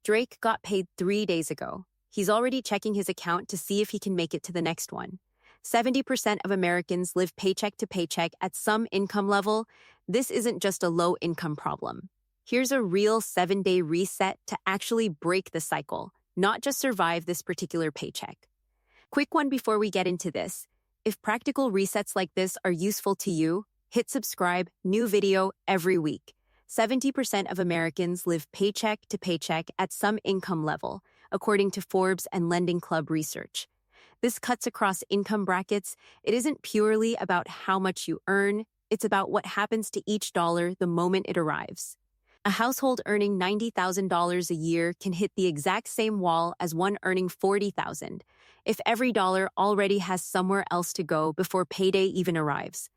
Drake got paid 3 days ago. He's already checking his account to see if he can make it to the next one. 70% of Americans live paycheck to paycheck at some income level. This isn't just a low-income problem. Here's a real 7-day reset to actually break the cycle, not just survive this particular paycheck. Quick one before we get into this. If practical resets like this are useful to you, hit subscribe, new video every week. 70% of Americans live paycheck to paycheck at some income level, according to Forbes and LendingClub research. This cuts across income brackets. It isn't purely about how much you earn, it's about what happens to each dollar the moment it arrives. A household earning $90,000 a year can hit the exact same wall as one earning $40,000 if every dollar already has somewhere else to go before payday even arrives.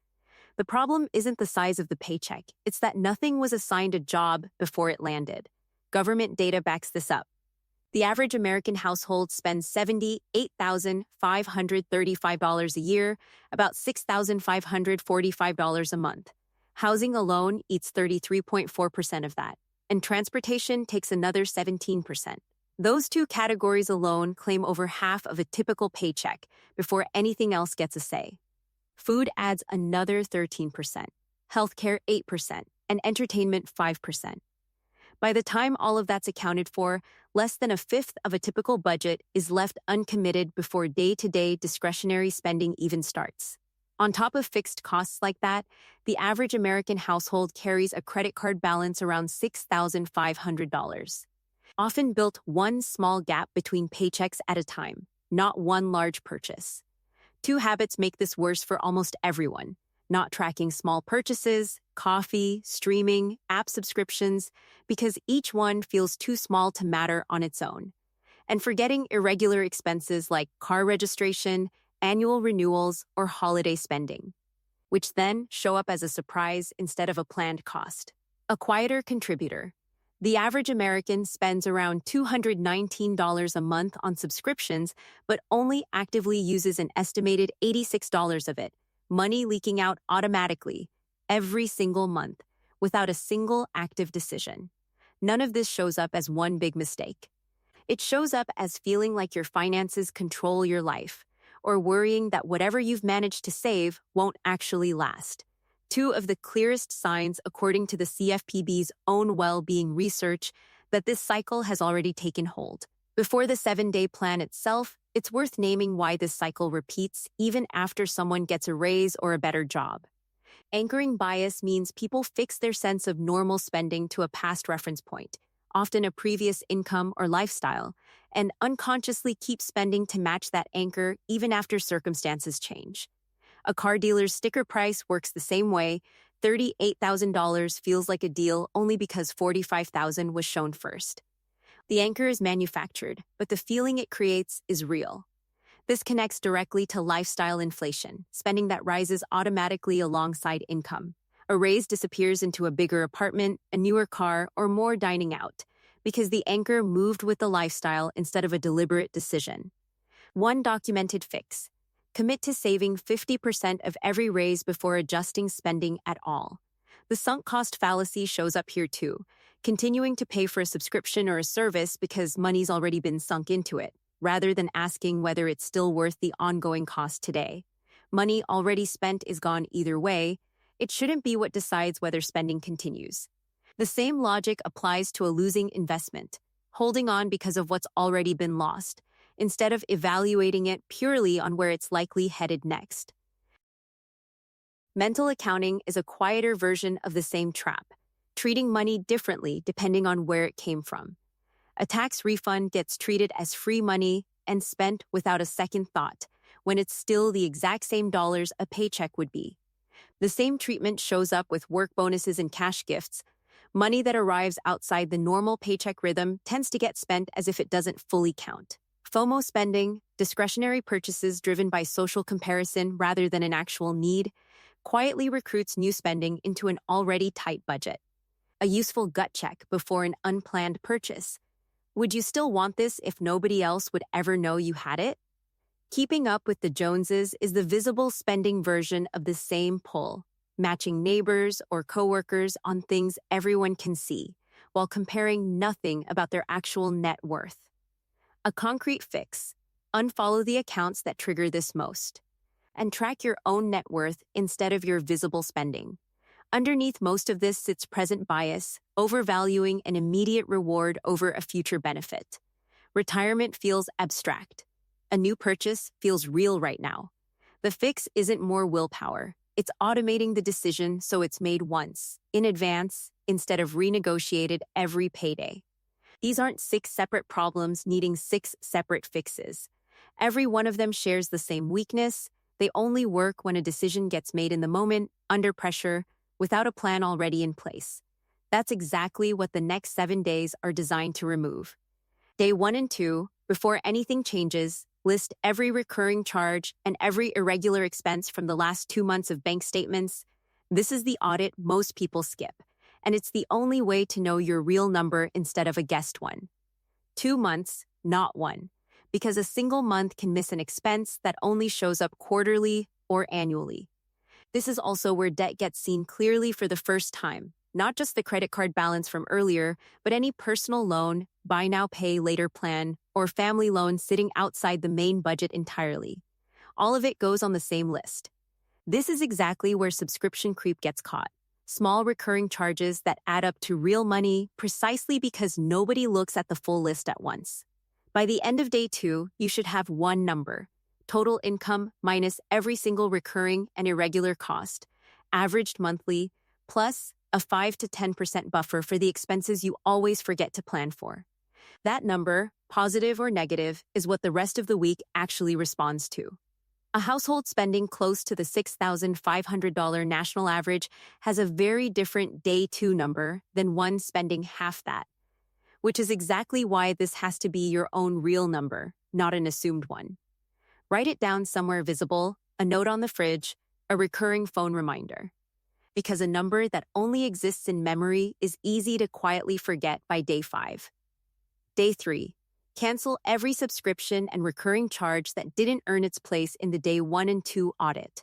The problem isn't the size of the paycheck, it's that nothing was assigned a job before it landed. Government data backs this up. The average American household spends $78,535 a year, about $6,545 a month. Housing alone eats 33.4% of that, and transportation takes another 17%. Those two categories alone claim over half of a typical paycheck before anything else gets a say. Food adds another 13%, healthcare 8%, and entertainment 5%. By the time all of that's accounted for, less than a fifth of a typical budget is left uncommitted before day-to-day discretionary spending even starts. On top of fixed costs like that, the average American household carries a credit card balance around $6,500, often built one small gap between paychecks at a time, not one large purchase. Two habits make this worse for almost everyone: not tracking small purchases, coffee, streaming, app subscriptions, because each one feels too small to matter on its own, and forgetting irregular expenses like car registration, annual renewals, or holiday spending, which then show up as a surprise instead of a planned cost. A quieter contributor. The average American spends around $219 a month on subscriptions, but only actively uses an estimated $86 of it, money leaking out automatically every single month without a single active decision. None of this shows up as one big mistake. It shows up as feeling like your finances control your life, or worrying that whatever you've managed to save won't actually last. Two of the clearest signs, according to the CFPB's own well-being research, that this cycle has already taken hold. Before the 7-day plan itself, it's worth naming why this cycle repeats even after someone gets a raise or a better job. Anchoring bias means people fix their sense of normal spending to a past reference point, often a previous income or lifestyle, and unconsciously keep spending to match that anchor even after circumstances change. A car dealer's sticker price works the same way. $38,000 feels like a deal only because $45,000 was shown first. The anchor is manufactured, but the feeling it creates is real. This connects directly to lifestyle inflation, spending that rises automatically alongside income. A raise disappears into a bigger apartment, a newer car, or more dining out, because the anchor moved with the lifestyle instead of a deliberate decision. One documented fix: commit to saving 50% of every raise before adjusting spending at all. The sunk cost fallacy shows up here too, continuing to pay for a subscription or a service because money's already been sunk into it, rather than asking whether it's still worth the ongoing cost today. Money already spent is gone either way. It shouldn't be what decides whether spending continues. The same logic applies to a losing investment, holding on because of what's already been lost, instead of evaluating it purely on where it's likely headed next. Mental accounting is a quieter version of the same trap, treating money differently depending on where it came from. A tax refund gets treated as free money and spent without a second thought, when it's still the exact same dollars a paycheck would be. The same treatment shows up with work bonuses and cash gifts. Money that arrives outside the normal paycheck rhythm tends to get spent as if it doesn't fully count. FOMO spending, discretionary purchases driven by social comparison rather than an actual need, quietly recruits new spending into an already tight budget. A useful gut check before an unplanned purchase. Would you still want this if nobody else would ever know you had it? Keeping up with the Joneses is the visible spending version of the same pull, matching neighbors or coworkers on things everyone can see, while comparing nothing about their actual net worth. A concrete fix: unfollow the accounts that trigger this most, and track your own net worth instead of your visible spending. Underneath most of this sits present bias, overvaluing an immediate reward over a future benefit. Retirement feels abstract. A new purchase feels real right now. The fix isn't more willpower. It's automating the decision so it's made once, in advance, instead of renegotiated every payday. These aren't 6 separate problems needing 6 separate fixes. Every one of them shares the same weakness. They only work when a decision gets made in the moment, under pressure, without a plan already in place. That's exactly what the next 7 days are designed to remove. Day 1 and 2, before anything changes, list every recurring charge and every irregular expense from the last 2 months of bank statements. This is the audit most people skip, and it's the only way to know your real number instead of a guessed one. 2 months, not 1, because a single month can miss an expense that only shows up quarterly or annually. This is also where debt gets seen clearly for the first time, not just the credit card balance from earlier, but any personal loan, buy now, pay later plan, or family loan sitting outside the main budget entirely. All of it goes on the same list. This is exactly where subscription creep gets caught. Small recurring charges that add up to real money precisely because nobody looks at the full list at once. By the end of day 2, you should have one number: total income minus every single recurring and irregular cost, averaged monthly, plus a 5 to 10% buffer for the expenses you always forget to plan for. That number, positive or negative, is what the rest of the week actually responds to. A household spending close to the $6,500 national average has a very different day 2 number than one spending half that, which is exactly why this has to be your own real number, not an assumed one. Write it down somewhere visible, a note on the fridge, a recurring phone reminder. Because a number that only exists in memory is easy to quietly forget by day 5. Day 3. Cancel every subscription and recurring charge that didn't earn its place in the day 1 and 2 audit.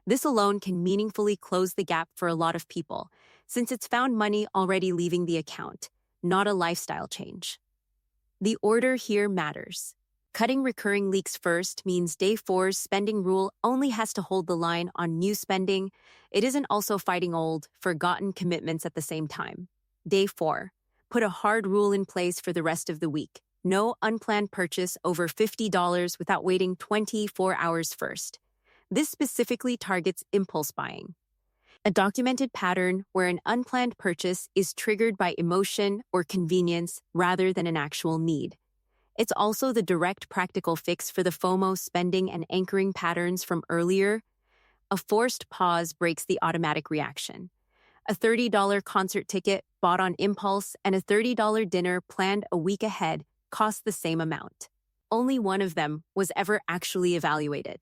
This alone can meaningfully close the gap for a lot of people, since it's found money already leaving the account, not a lifestyle change. The order here matters. Cutting recurring leaks first means day 4's spending rule only has to hold the line on new spending. It isn't also fighting old, forgotten commitments at the same time. Day 4. Put a hard rule in place for the rest of the week. No unplanned purchase over $50 without waiting 24 hours first. This specifically targets impulse buying. A documented pattern where an unplanned purchase is triggered by emotion or convenience rather than an actual need. It's also the direct practical fix for the FOMO spending and anchoring patterns from earlier. A forced pause breaks the automatic reaction. A $30 concert ticket bought on impulse and a $30 dinner planned a week ahead cost the same amount. Only one of them was ever actually evaluated.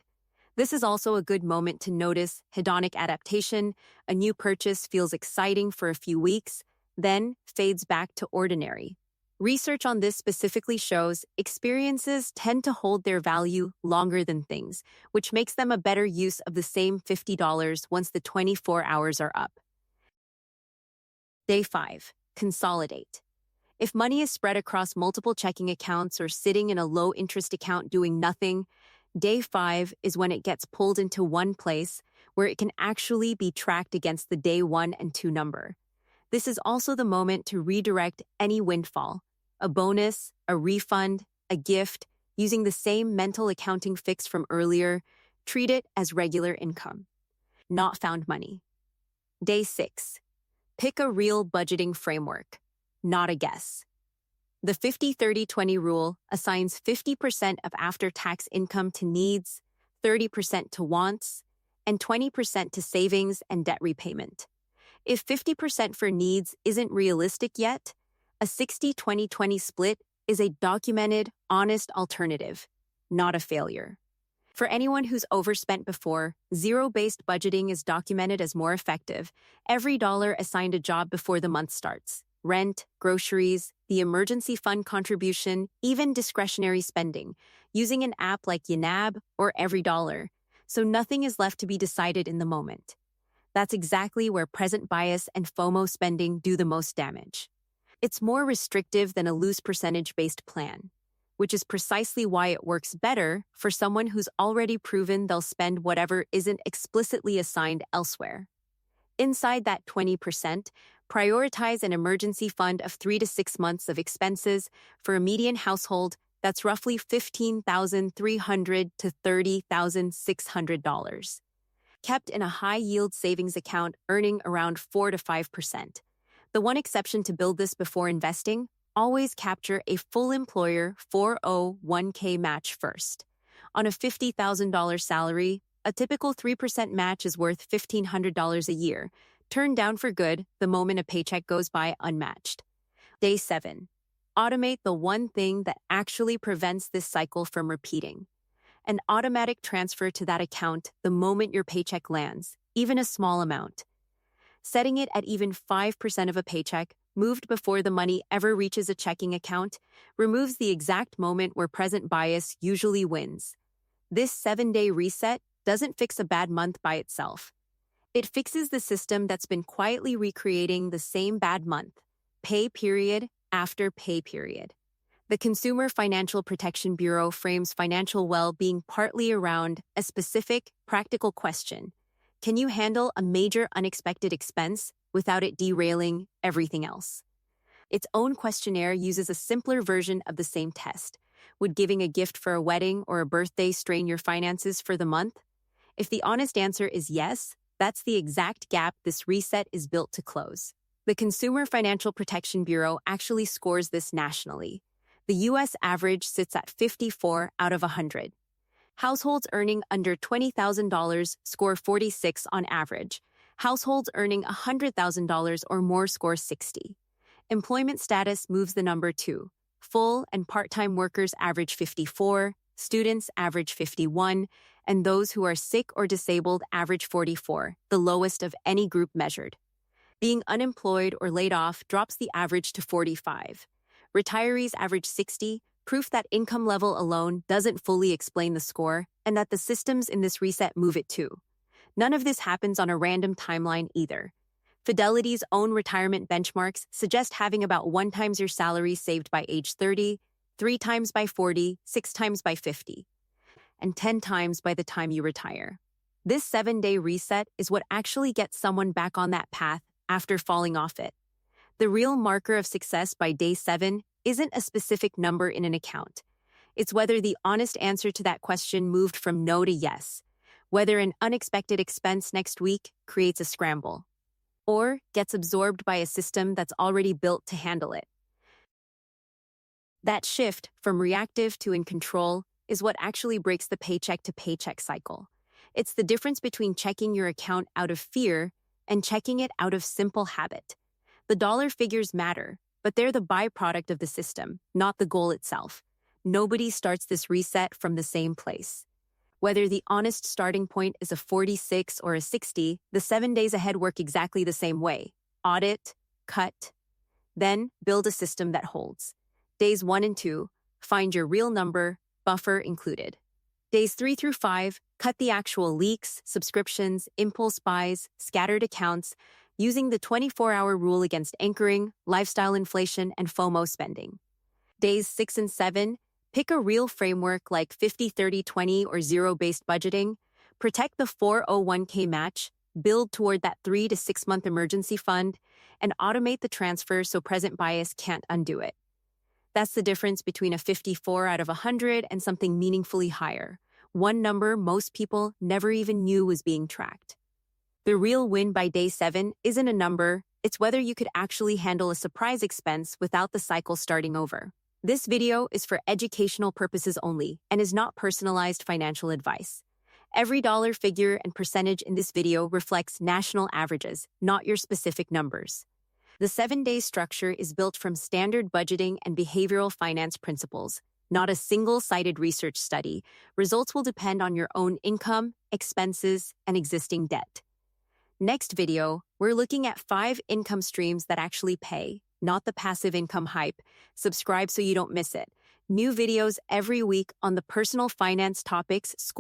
This is also a good moment to notice hedonic adaptation. A new purchase feels exciting for a few weeks, then fades back to ordinary. Research on this specifically shows experiences tend to hold their value longer than things, which makes them a better use of the same $50 once the 24 hours are up. Day 5. Consolidate. If money is spread across multiple checking accounts or sitting in a low-interest account doing nothing, day 5 is when it gets pulled into one place where it can actually be tracked against the day 1 and 2 number. This is also the moment to redirect any windfall, a bonus, a refund, a gift, using the same mental accounting fix from earlier. Treat it as regular income, not found money. Day 6. Pick a real budgeting framework, not a guess. The 50-30-20 rule assigns 50% of after-tax income to needs, 30% to wants, and 20% to savings and debt repayment. If 50% for needs isn't realistic yet, a 60-20-20 split is a documented, honest alternative, not a failure. For anyone who's overspent before, zero-based budgeting is documented as more effective. Every dollar assigned a job before the month starts. Rent, groceries, the emergency fund contribution, even discretionary spending, using an app like Yanab or Every Dollar, so nothing is left to be decided in the moment. That's exactly where present bias and FOMO spending do the most damage. It's more restrictive than a loose percentage-based plan, which is precisely why it works better for someone who's already proven they'll spend whatever isn't explicitly assigned elsewhere. Inside that 20%, prioritize an emergency fund of 3 to 6 months of expenses for a median household that's roughly $15,300 to $30,600, kept in a high-yield savings account earning around 4 to 5%. The one exception to build this before investing: always capture a full employer 401k match first. On a $50,000 salary, a typical 3% match is worth $1,500 a year, turned down for good the moment a paycheck goes by unmatched. Day 7. Automate the one thing that actually prevents this cycle from repeating. An automatic transfer to that account the moment your paycheck lands, even a small amount. Setting it at even 5% of a paycheck, moved before the money ever reaches a checking account, removes the exact moment where present bias usually wins. This 7-day reset doesn't fix a bad month by itself. It fixes the system that's been quietly recreating the same bad month, pay period after pay period. The Consumer Financial Protection Bureau frames financial well-being partly around a specific, practical question: can you handle a major unexpected expense without it derailing everything else? Its own questionnaire uses a simpler version of the same test. Would giving a gift for a wedding or a birthday strain your finances for the month? If the honest answer is yes, that's the exact gap this reset is built to close. The Consumer Financial Protection Bureau actually scores this nationally. The U.S. average sits at 54 out of 100. Households earning under $20,000 score 46 on average. Households earning $100,000 or more score 60. Employment status moves the number too. Full and part-time workers average 54, students average 51, and those who are sick or disabled average 44, the lowest of any group measured. Being unemployed or laid off drops the average to 45. Retirees average 60, proof that income level alone doesn't fully explain the score, and that the systems in this reset move it too. None of this happens on a random timeline either. Fidelity's own retirement benchmarks suggest having about 1 times your salary saved by age 30, 3 times by 40, 6 times by 50, and 10 times by the time you retire. This 7-day reset is what actually gets someone back on that path after falling off it. The real marker of success by day 7 isn't a specific number in an account. It's whether the honest answer to that question moved from no to yes, whether an unexpected expense next week creates a scramble, or gets absorbed by a system that's already built to handle it. That shift from reactive to in control is what actually breaks the paycheck to paycheck cycle. It's the difference between checking your account out of fear and checking it out of simple habit. The dollar figures matter, but they're the byproduct of the system, not the goal itself. Nobody starts this reset from the same place. Whether the honest starting point is a 46 or a 60, the 7 days ahead work exactly the same way. Audit, cut, then build a system that holds. Days 1 and 2, find your real number, buffer included. Days 3 through 5, cut the actual leaks, subscriptions, impulse buys, scattered accounts, using the 24-hour rule against anchoring, lifestyle inflation, and FOMO spending. Days 6 and 7, pick a real framework like 50-30-20 or zero-based budgeting, protect the 401k match, build toward that 3 to 6 month emergency fund, and automate the transfer so present bias can't undo it. That's the difference between a 54 out of 100 and something meaningfully higher, one number most people never even knew was being tracked. The real win by day 7 isn't a number, it's whether you could actually handle a surprise expense without the cycle starting over. This video is for educational purposes only and is not personalized financial advice. Every dollar figure and percentage in this video reflects national averages, not your specific numbers. The 7-day structure is built from standard budgeting and behavioral finance principles, not a single-sided research study. Results will depend on your own income, expenses, and existing debt. Next video, we're looking at 5 income streams that actually pay, not the passive income hype. Subscribe so you don't miss it. New videos every week on the personal finance topics school